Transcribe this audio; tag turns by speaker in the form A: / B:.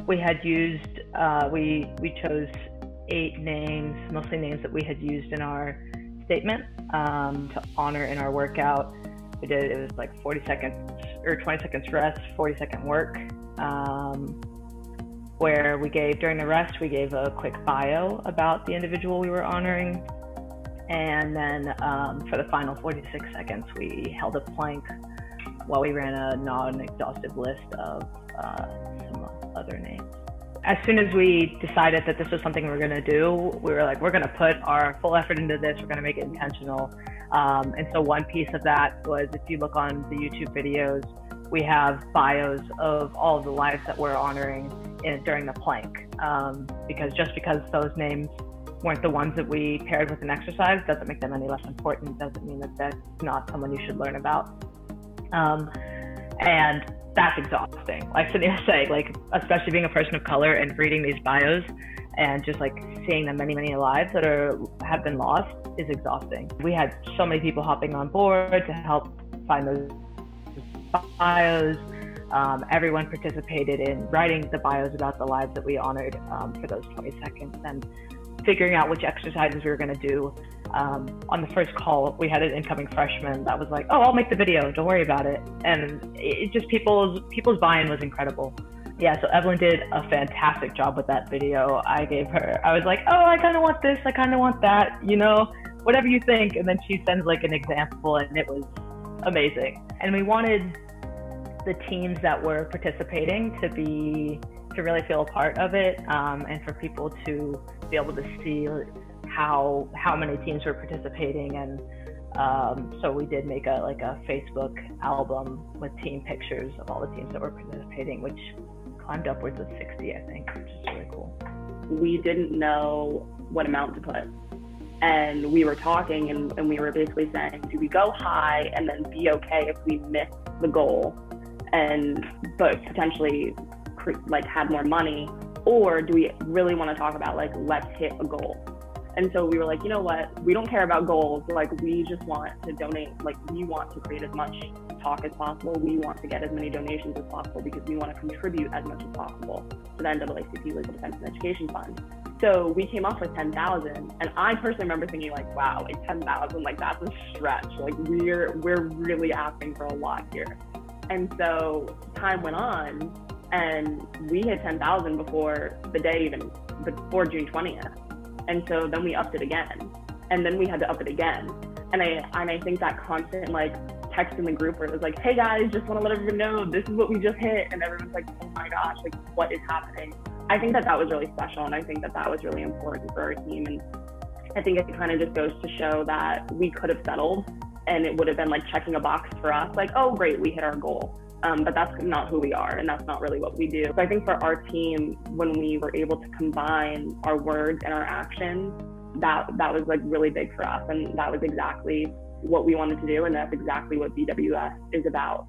A: We had used, we chose 8 names, mostly names that we had used in our statement to honor in our workout. It was like 40 seconds or 20 seconds rest, 40-second work, where we gave, during the rest, we gave a quick bio about the individual we were honoring. And then for the final 46 seconds, we held a plank while we ran a non-exhaustive list of some other names. As soon as we decided that this was something we were going to do, we were like, we're going to put our full effort into this. We're going to make it intentional. And so one piece of that was, if you look on the YouTube videos, we have bios of all of the lives that we're honoring during the plank. Because just because those names weren't the ones that we paired with an exercise doesn't make them any less important. Doesn't mean that that's not someone you should learn about. And that's exhausting. Like Sydney saying, like, especially being a person of color and reading these bios and just like seeing the many, many lives that have been lost is exhausting. We had so many people hopping on board to help find those bios. Everyone participated in writing the bios about the lives that we honored for those 20 seconds, and figuring out which exercises we were going to do. On the first call, we had an incoming freshman that was like, "Oh, I'll make the video, don't worry about it." And it just, people's buy-in was incredible. Yeah, so Evelyn did a fantastic job with that video. I was like, "Oh, I kind of want this, I kind of want that, you know, whatever you think." And then she sends like an example, and it was amazing. And we wanted the teams that were participating to really feel a part of it, and for people to be able to see how many teams were participating. And so we did make a Facebook album with team pictures of all the teams that were participating, which climbed upwards of 60, I think, which is really cool.
B: We didn't know what amount to put, and we were talking, and we were basically saying, do we go high and then be okay if we miss the goal, but potentially like had more money, or do we really want to talk about like, let's hit a goal? And so we were like, you know what, we don't care about goals. Like, we just want to donate. Like, we want to create as much talk as possible. We want to get as many donations as possible because we want to contribute as much as possible to the NAACP Legal Defense and Education Fund. So we came up with 10,000, and I personally remember thinking like, wow, like 10,000, like that's a stretch. Like we're really asking for a lot here. And so time went on, and we hit 10,000 before June 20th. And so then we upped it again, and then we had to up it again. And I think that constant like text in the group where it was like, hey guys, just want to let everyone know this is what we just hit. And everyone's like, oh my gosh, like what is happening? I think that was really special. And I think that was really important for our team. And I think it kind of just goes to show that we could have settled, and it would have been like checking a box for us, like, oh great, we hit our goal. But that's not who we are, and that's not really what we do. So I think for our team, when we were able to combine our words and our actions, that was like really big for us, and that was exactly what we wanted to do, and that's exactly what BWS is about.